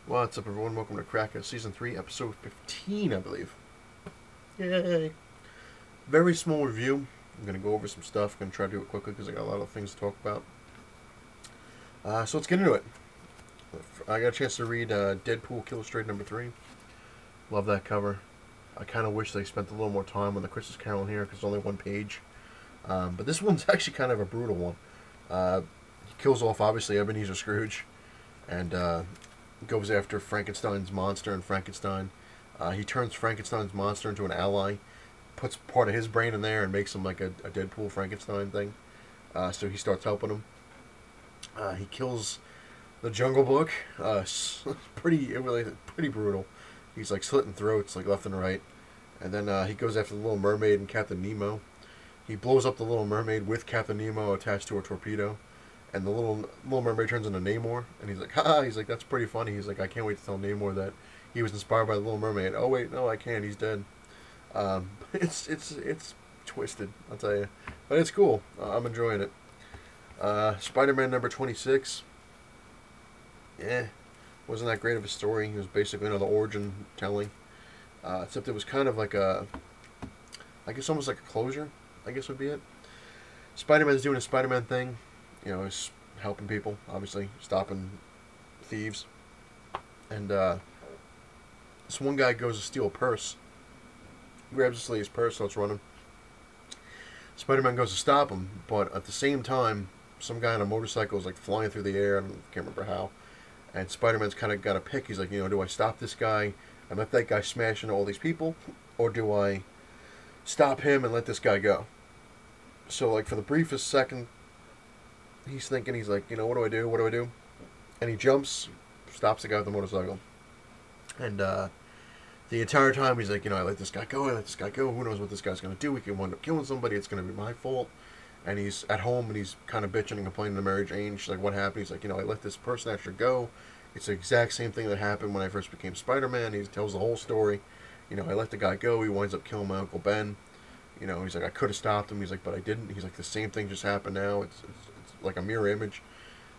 What's up, everyone? Welcome to Cracka, Season 3, Episode 15, I believe. Yay! Very small review. I'm going to go over some stuff. I'm going to try to do it quickly because I got a lot of things to talk about. So let's get into it. I got a chance to read Deadpool Illustrated number 3. Love that cover. I kind of wish they spent a little more time on the Christmas Carol in here because it's only one page. But this one's actually kind of a brutal one. He kills off, obviously, Ebenezer Scrooge. And goes after Frankenstein's monster and Frankenstein. He turns Frankenstein's monster into an ally, puts part of his brain in there and makes him like a Deadpool Frankenstein thing. So he starts helping him. He kills the Jungle Book. Pretty brutal. He's like slitting throats like left and right. And then he goes after the Little Mermaid and Captain Nemo. He blows up the Little Mermaid with Captain Nemo attached to a torpedo. And the little Mermaid turns into Namor, and he's like, ha! He's like, that's pretty funny. He's like, I can't wait to tell Namor that he was inspired by the Little Mermaid. Oh wait, no, I can't. He's dead. It's twisted, I'll tell you, but it's cool. I'm enjoying it. Spider-Man number 26. Wasn't that great of a story. It was basically another origin telling, except it was kind of like I guess almost like a closure. I guess would be it. Spider-Man's doing a Spider-Man thing. You know, he's helping people, obviously, stopping thieves. And this one guy goes to steal a purse. He grabs his purse, starts running. Spider-Man goes to stop him, but at the same time, some guy on a motorcycle is like flying through the air, I can't remember how. And Spider-Man's kind of got a pick. He's like, you know, do I stop this guy and let that guy smash into all these people? Or do I stop him and let this guy go? So, like, for the briefest second, he's thinking, he's like, you know, what do I do? What do I do? And he jumps, stops the guy with the motorcycle. And the entire time he's like, you know, I let this guy go, I let this guy go. Who knows what this guy's going to do? He can wind up killing somebody. It's going to be my fault. And he's at home and he's kind of bitching and complaining to Mary Jane. She's like, what happened? He's like, you know, I let this person actually go. It's the exact same thing that happened when I first became Spider-Man. He tells the whole story. You know, I let the guy go. He winds up killing my Uncle Ben. You know, he's like, I could have stopped him. He's like, but I didn't. He's like, the same thing just happened now. It's like a mirror image.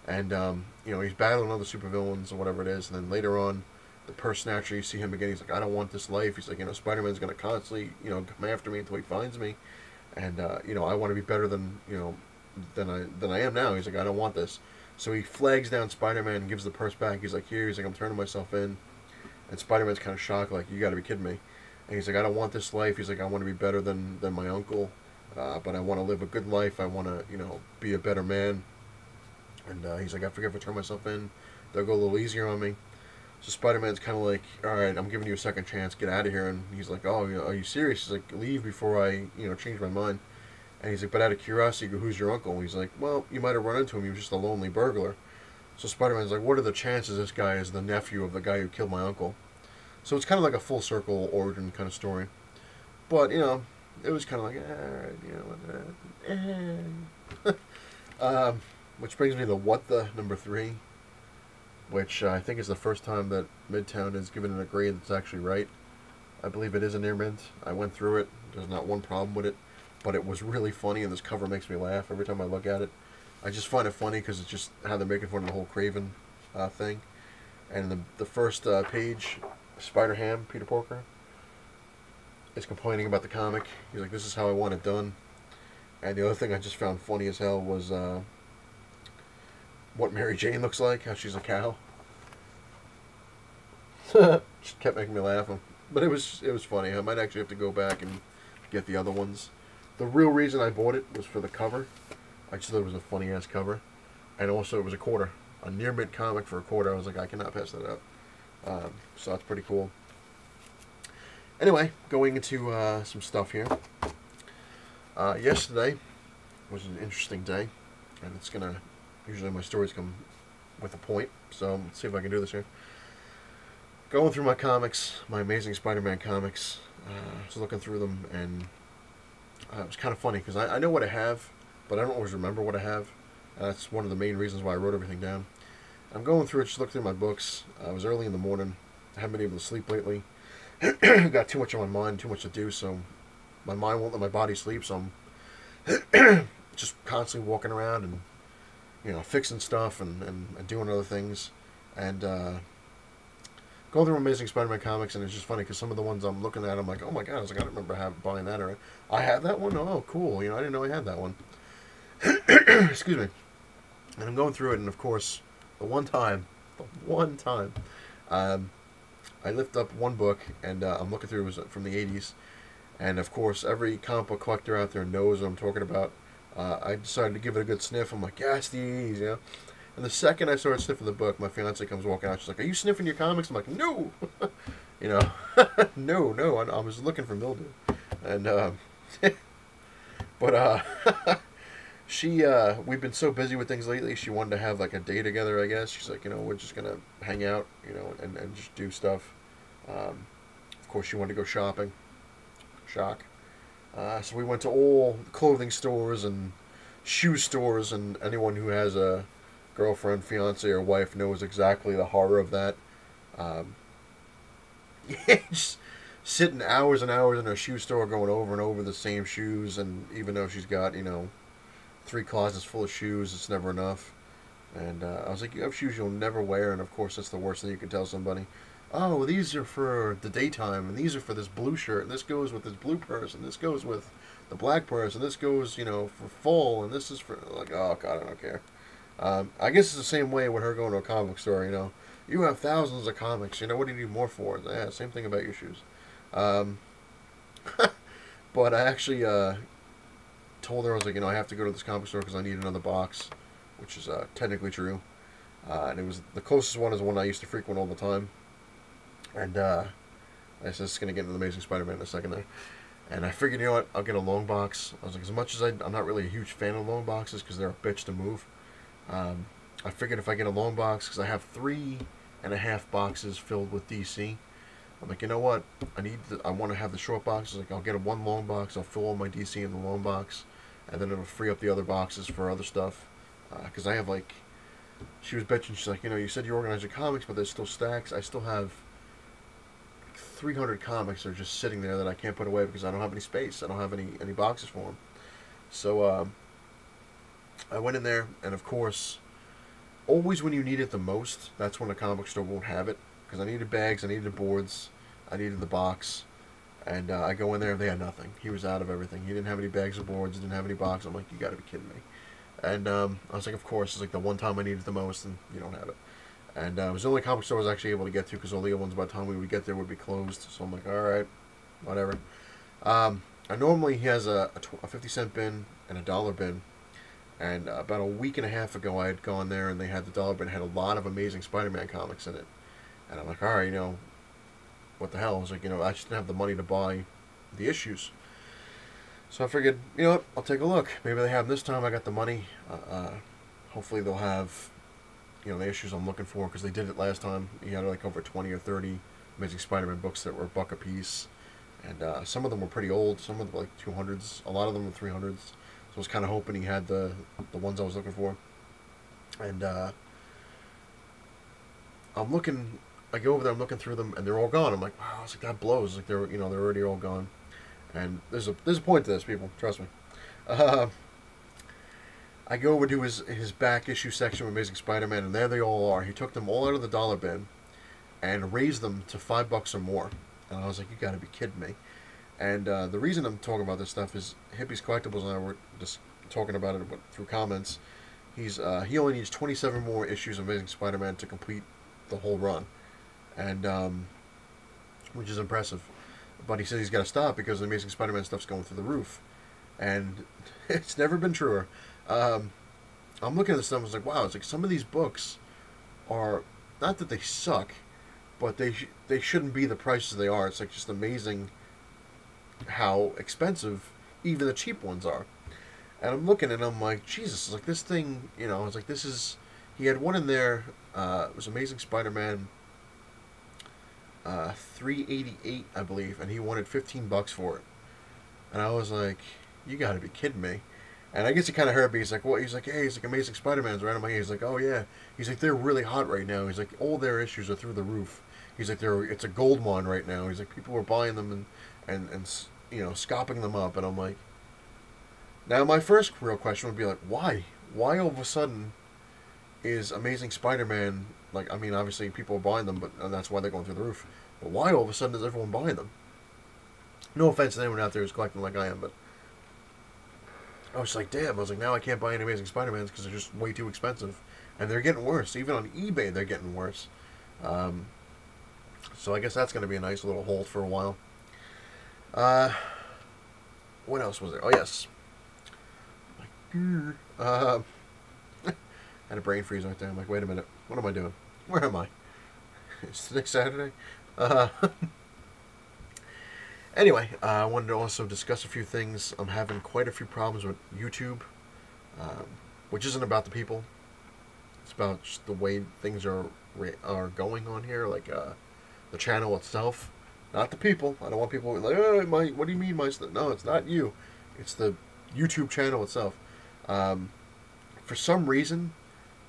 And, you know, he's battling other supervillains or whatever it is. And then later on, the purse snatcher, you see him again. He's like, I don't want this life. He's like, you know, Spider-Man's going to constantly, you know, come after me until he finds me. And, you know, I want to be better than, you know, than I am now. He's like, I don't want this. So he flags down Spider-Man and gives the purse back. He's like, here. He's like, I'm turning myself in. And Spider-Man's kind of shocked, like, you got to be kidding me. And he's like, I don't want this life. He's like, I want to be better than my uncle. But I want to live a good life. I want to, you know, be a better man. And he's like, I forget if I turn myself in, they'll go a little easier on me. So Spider-Man's kind of like, all right, I'm giving you a second chance. Get out of here. And he's like, oh, are you serious? He's like, leave before I, you know, change my mind. And he's like, but out of curiosity, who's your uncle? And he's like, well, you might have run into him. He was just a lonely burglar. So Spider-Man's like, what are the chances this guy is the nephew of the guy who killed my uncle? So it's kind of like a full circle origin kind of story. But, you know, it was kind of like, you know, which brings me to What the number 3, which I think is the first time that Midtown has given it a grade that's actually right. I believe it is a near mint. I went through it. There's not one problem with it, but it was really funny, and this cover makes me laugh every time I look at it. I just find it funny because it's just how they're making fun of the whole Craven thing. And the first page, Spider-Ham, Peter Porker, is complaining about the comic. He's like, this is how I want it done. And the other thing I just found funny as hell was what Mary Jane looks like, how she's a cow. Just kept making me laugh. But it was funny. I might actually have to go back and get the other ones. The real reason I bought it was for the cover. I just thought it was a funny ass cover. And also it was a quarter. A near mint comic for a quarter. I was like, I cannot pass that up. So that's pretty cool. Anyway, going into some stuff here. Yesterday was an interesting day. And it's going to... Usually my stories come with a point. So let's see if I can do this here. Going through my comics, my Amazing Spider-Man comics. I was looking through them, and it was kind of funny because I know what I have, but I don't always remember what I have. That's one of the main reasons why I wrote everything down. I'm going through it, just looking through my books. It was early in the morning. I haven't been able to sleep lately. Got too much on my mind, too much to do, so my mind won't let my body sleep, so I'm just constantly walking around and, you know, fixing stuff and doing other things. And go through Amazing Spider-Man comics, and it's just funny because some of the ones I'm looking at, I'm like, oh my god, I was like, I don't remember buying that, or I have that one. Oh, cool. You know, I didn't know I had that one. Excuse me. And I'm going through it, and of course, the one time, um, I lift up one book, and I'm looking through. It was from the '80s, and of course, every comic book collector out there knows what I'm talking about. I decided to give it a good sniff. I'm like, yeah, it's the '80s, you know. And the second I started sniffing the book, my fiance comes walking out. She's like, "Are you sniffing your comics?" I'm like, "No," you know, no. I was looking for mildew, and but we've been so busy with things lately. She wanted to have like a day together. I guess she's like, we're just gonna hang out, and just do stuff. Of course, she wanted to go shopping. Shock. So we went to all clothing stores and shoe stores, and anyone who has a girlfriend, fiance, or wife knows exactly the horror of that. Just sitting hours and hours in a shoe store going over and over the same shoes, and even though she's got, 3 closets full of shoes, it's never enough. And I was like, you have shoes you'll never wear, and of course that's the worst thing you can tell somebody. Oh, these are for the daytime, and these are for this blue shirt, and this goes with this blue purse, and this goes with the black purse, and this goes, for fall, and this is for, like, oh god, I don't care. I guess it's the same way with her going to a comic store, You have thousands of comics, what do you need more for? Yeah, same thing about your shoes. But I actually told her, I was like, I have to go to this comic store because I need another box, which is technically true. And it was the closest one is one I used to frequent all the time. And I was just going to get into the Amazing Spider-Man in a second there. And I figured, I'll get a long box. I was like, as much as I'm not really a huge fan of long boxes because they're a bitch to move. I figured if I get a long box, because I have 3.5 boxes filled with DC. I'm like, you know what? I want to have the short boxes. Like, I'll get one long box. I'll fill all my DC in the long box, and then it'll free up the other boxes for other stuff. Because I have she was bitching. She's like, you said you organized your comics, but there's still stacks. I still have 300 comics that are just sitting there that I can't put away because I don't have any space. I don't have any boxes for them. So I went in there, and of course, always when you need it the most, that's when the comic store won't have it. Because I needed bags, I needed boards, I needed the box, and I go in there, they had nothing. He was out of everything. He didn't have any bags or boards, didn't have any boxes. I'm like, you gotta be kidding me. And I was like, of course, it's like the one time I needed it the most, and you don't have it. And it was the only comic store I was actually able to get to, because all the other ones by the time we would get there would be closed. So I'm like, alright, whatever. Normally he has a 50-cent bin and a dollar bin. And about a week and a half ago, I had gone there, and they had the dollar bin, had a lot of Amazing Spider-Man comics in it. And I'm like, all right, what the hell? I was like, I just didn't have the money to buy the issues. So I figured, what, I'll take a look. Maybe they have them this time. I got the money. Hopefully they'll have, the issues I'm looking for, because they did it last time. You had over 20 or 30 Amazing Spider-Man books that were $1 a piece. And some of them were pretty old. Some of them 200s. A lot of them were 300s. So I was kind of hoping he had the ones I was looking for. And I'm looking, I go over there, I'm looking through them, and they're all gone. I'm like, wow, I was like, that blows. Like, they're already all gone. And there's a point to this, people. Trust me. I go over to his back issue section with Amazing Spider-Man, and there they all are. He took them all out of the dollar bin and raised them to $5 or more. And I was like, you got to be kidding me. And the reason I'm talking about this stuff is Hippie's Collectibles and I were just talking about it through comments. He only needs 27 more issues of Amazing Spider-Man to complete the whole run, and which is impressive. But he says he's got to stop because the Amazing Spider-Man stuff's going through the roof, and it's never been truer. I'm looking at this stuff and I was like, wow, it's like some of these books are, not that they suck, but they shouldn't be the prices they are. It's like just amazing how expensive even the cheap ones are. And I'm looking and I'm like, Jesus, it's like this thing, I was like, this is, he had one in there, it was Amazing Spider-Man 388, I believe, and he wanted $15 for it. And I was like, you gotta be kidding me. And I guess he kind of hurt me. He's like, what? He's like, hey, he's like, Amazing Spider-Man's right on my head. He's like, oh yeah. He's like, they're really hot right now. He's like, all their issues are through the roof. He's like, it's a gold mine right now. He's like, people are buying them and scopping them up. And I'm like, now my first real question would be like, why? Why all of a sudden is Amazing Spider-Man Like, I mean, obviously people are buying them, but and that's why they're going through the roof. But why all of a sudden is everyone buying them? No offense to anyone out there who's collecting like I am, but I was like, damn. I was like, now I can't buy any Amazing Spider-Mans because they're just way too expensive, and they're getting worse. Even on eBay, they're getting worse. Um, so I guess that's going to be a nice little hold for a while. What else was there? Oh yes. Uh, had a brain freeze right there. I'm like, wait a minute. What am I doing? Where am I? Is today Saturday? Uh, anyway, I wanted to also discuss a few things. I'm having quite a few problems with YouTube, um, which isn't about the people. It's about just the way things are going on here, like the channel itself, not the people. I don't want people like, oh, my. What do you mean, my? No, it's not you. It's the YouTube channel itself. For some reason,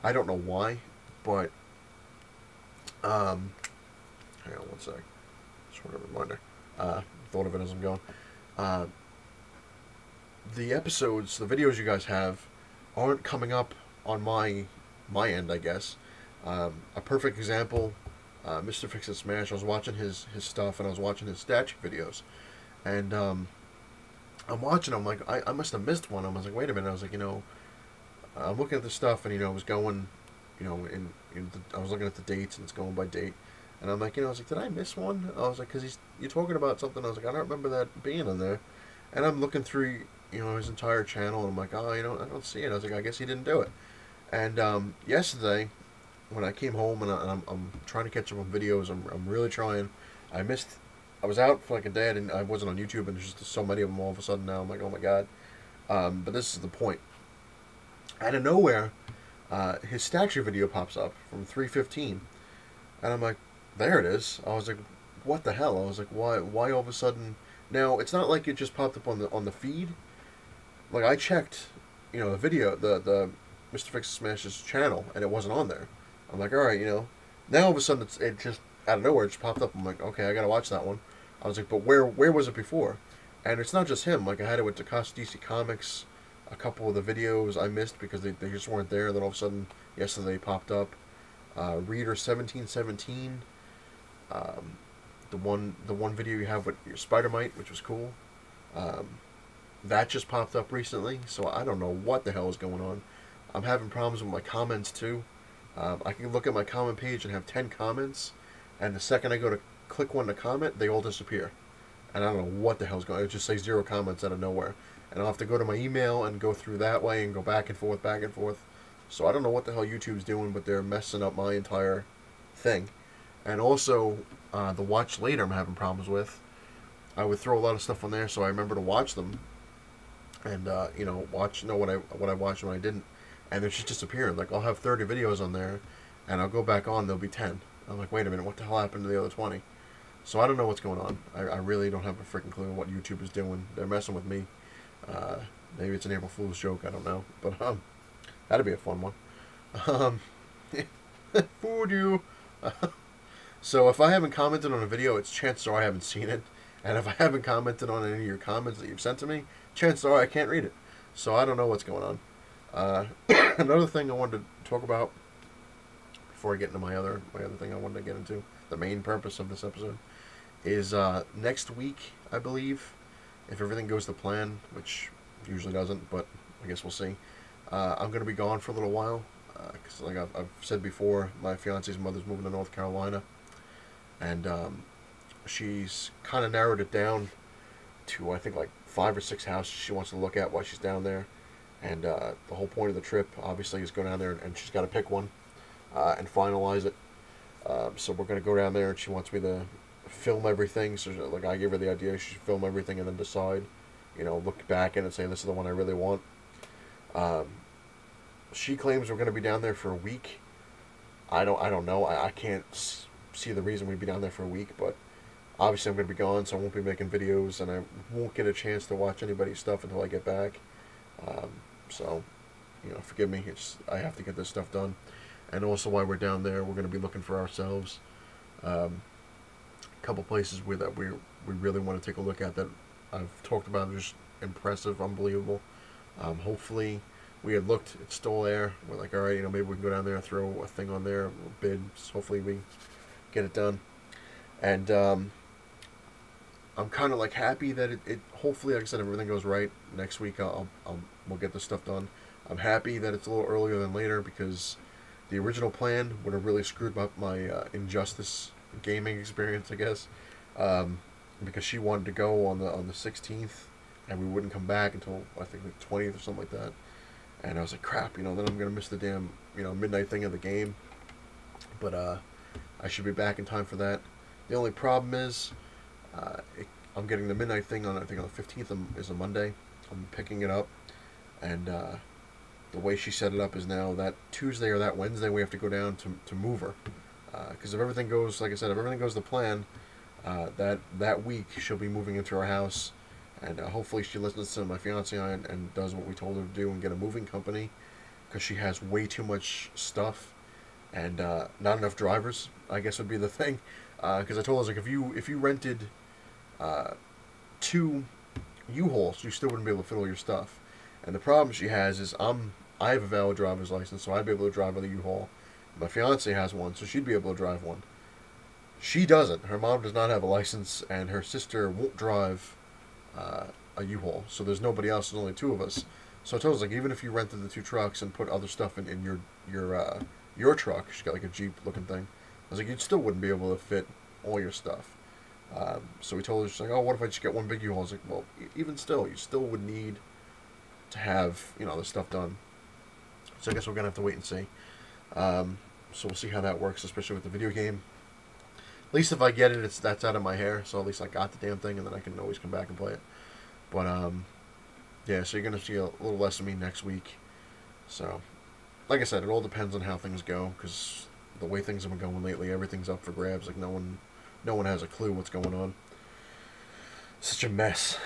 I don't know why, but hang on one sec. Just want a reminder. Thought of it as I'm going. The episodes, the videos you guys have, aren't coming up on my end, I guess. A perfect example, Mr. Fix It Smash. I was watching his stuff, and I was watching his statue videos, and I'm watching. I'm like, I must have missed one. I was like, wait a minute. I was like, I'm looking at the stuff, and it was going, I was looking at the dates, and it's going by date, and I'm like, I was like, did I miss one? I was like, because you're talking about something. I was like, I don't remember that being in there, and I'm looking through, his entire channel, and I'm like, oh, I don't see it. I was like, I guess he didn't do it. And yesterday, when I came home and I'm trying to catch up on videos, I'm really trying. I was out for like a day, and I wasn't on YouTube, and there's just so many of them all of a sudden now. I'm like, oh my god. But this is the point. Out of nowhere, his statue video pops up from 3:15, and I'm like, there it is. I was like, what the hell? I was like, why all of a sudden? Now it's not like it just popped up on the feed. Like I checked, the video, the Mr. Fix Smash's channel, and it wasn't on there. I'm like, all right, Now all of a sudden it just out of nowhere it just popped up. I'm like, okay, I gotta watch that one. I was like, but where was it before? And it's not just him. Like I had it with Takashi DC Comics. A couple of the videos I missed because they just weren't there. Then all of a sudden yesterday they popped up. Reader 1717. The one video you have with your Spider-Mite, which was cool. That just popped up recently, so I don't know what the hell is going on. I'm having problems with my comments too. I can look at my comment page and have 10 comments, and the second I go to click one to comment, they all disappear. And I don't know what the hell's going on. It just says 0 comments out of nowhere. And I'll have to go to my email and go through that way and go back and forth, back and forth. So I don't know what the hell YouTube's doing, but they're messing up my entire thing. And also, the watch later I'm having problems with. I would throw a lot of stuff on there so I remember to watch them. And, know what I watched and what I didn't. And they're just disappearing. Like, I'll have 30 videos on there, and I'll go back on, there'll be 10. I'm like, wait a minute, what the hell happened to the other 20? So I don't know what's going on. I really don't have a freaking clue what YouTube is doing. They're messing with me. Maybe it's an April Fool's joke, I don't know. But, that'd be a fun one. Fooled you. So if I haven't commented on a video, it's chances are I haven't seen it. And if I haven't commented on any of your comments that you've sent to me, chances are I can't read it. So I don't know what's going on. Another thing I wanted to talk about before I get into my other thing I wanted to get into, the main purpose of this episode, is next week, I believe, if everything goes to plan, which usually doesn't, but I guess we'll see. I'm going to be gone for a little while, because like I've said before, my fiance's mother's moving to North Carolina, and she's kind of narrowed it down to, I think, like 5 or 6 houses she wants to look at while she's down there. And the whole point of the trip, obviously, is go down there, and she's got to pick one and finalize it. So we're going to go down there, and she wants me to film everything. So, like, I gave her the idea she should film everything and then decide, look back at it and say, this is the one I really want. She claims we're going to be down there for a week. I don't know. I can't see the reason we'd be down there for a week, but obviously I'm going to be gone, so I won't be making videos, and I won't get a chance to watch anybody's stuff until I get back. So, forgive me. I have to get this stuff done. And also, while we're down there, we're going to be looking for ourselves. A couple places that we really want to take a look at that I've talked about. They're just impressive, unbelievable. Hopefully, we had looked, it's still there. We're like, all right, maybe we can go down there and throw a thing on there, a bid. So hopefully we get it done. And I'm kind of like happy that it hopefully, like I said, everything goes right. Next week we'll get this stuff done. I'm happy that it's a little earlier than later, because the original plan would have really screwed up my Injustice gaming experience, I guess, because she wanted to go on the 16th, and we wouldn't come back until I think the 20th or something like that. And I was like, crap, then I'm gonna miss the damn midnight thing of the game. But I should be back in time for that. The only problem is I'm getting the midnight thing on, I think on the 15th is a Monday. I'm picking it up, and the way she set it up is now that Tuesday or that Wednesday we have to go down to move her. Because if everything goes, like I said, if everything goes to plan, that week she'll be moving into our house, and hopefully she listens to my fiance and does what we told her to do and get a moving company, because she has way too much stuff and not enough drivers, I guess would be the thing. Because I told her, like, if you rented 2 U-Hauls, you still wouldn't be able to fit all your stuff. And the problem she has is I have a valid driver's license, so I'd be able to drive on the U-Haul. My fiance has one, so she'd be able to drive one. She doesn't. Her mom does not have a license, and her sister won't drive a U-Haul. So there's nobody else. There's only 2 of us. So I told her, like, even if you rented the 2 trucks and put other stuff in your truck, she's got like a Jeep looking thing. I was like, you still wouldn't be able to fit all your stuff. So we told her, she's like, oh, what if I just get one big U-Haul? I was like, well, even still, you still would need to have the stuff done. So I guess we're gonna have to wait and see. So we'll see how that works, especially with the video game. At least if I get it, that's out of my hair. So at least I got the damn thing, and then I can always come back and play it. But yeah. So you're gonna see a little less of me next week. So, like I said, it all depends on how things go, because the way things have been going lately, everything's up for grabs. Like no one has a clue what's going on. Such a mess.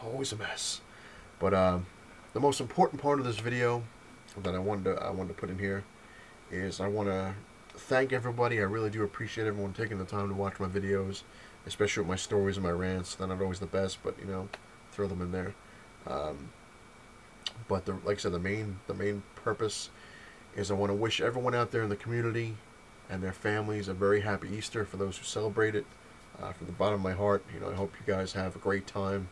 Always a mess. But the most important part of this video that I wanted to put in here is I want to thank everybody. I really do appreciate everyone taking the time to watch my videos, especially with my stories and my rants. They're not always the best, but throw them in there. But like I said, the main purpose is I want to wish everyone out there in the community and their families a very happy Easter. For those who celebrate it, from the bottom of my heart, I hope you guys have a great time.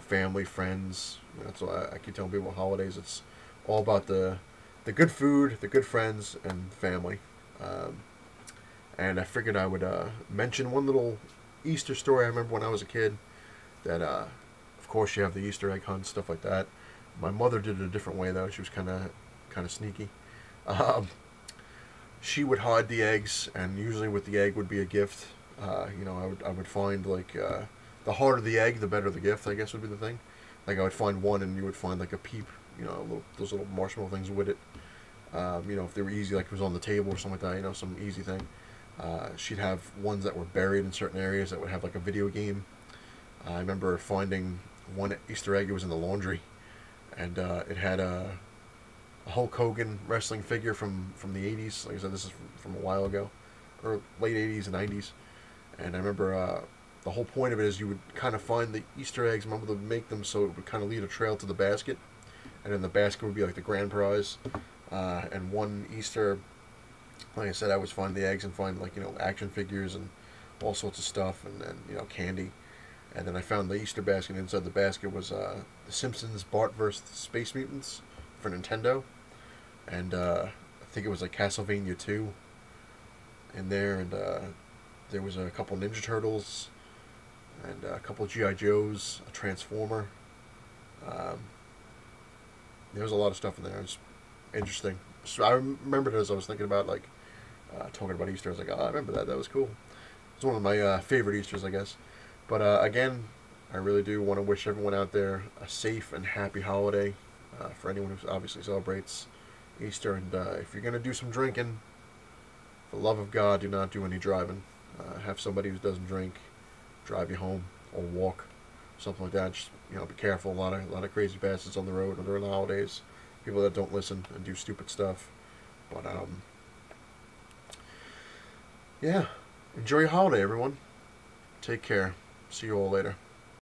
Family, friends. That's why I keep telling people holidays. It's all about the good food, the good friends, and family. And I figured I would mention one little Easter story I remember when I was a kid. That, of course, you have the Easter egg hunt, stuff like that. My mother did it a different way, though. She was kind of sneaky. She would hide the eggs, and usually with the egg would be a gift. I would find like the harder the egg, the better the gift, I guess would be the thing. Like I would find one, and you would find like a peep, those little marshmallow things with it. If they were easy, like it was on the table or something like that, some easy thing. She'd have ones that were buried in certain areas that would have like a video game. I remember finding one Easter egg. It was in the laundry, and it had a Hulk Hogan wrestling figure from the 80s. Like I said, this is from a while ago, or late 80s and 90s. And I remember the whole point of it is you would kind of find the Easter eggs. My mother would make them so it would kind of lead a trail to the basket, and then the basket would be like the grand prize. And one Easter, like I said, I would find the eggs and find like action figures and all sorts of stuff, and candy. And then I found the Easter basket. And inside the basket was The Simpsons, Bart vs. Space Mutants for Nintendo, and I think it was like Castlevania 2 in there, and there was a couple Ninja Turtles, and a couple G.I. Joes, a Transformer. There was a lot of stuff in there. It was interesting. So I remembered it as I was thinking about talking about Easter. I was like, oh, I remember that. That was cool. It's one of my favorite Easters, I guess. But again, I really do want to wish everyone out there a safe and happy holiday. For anyone who obviously celebrates Easter, and if you're gonna do some drinking, for the love of God, do not do any driving. Have somebody who doesn't drink drive you home or walk, something like that. Just be careful. A lot of crazy bastards on the road during the holidays. People that don't listen and do stupid stuff. But yeah, enjoy your holiday, everyone. Take care. See you all later.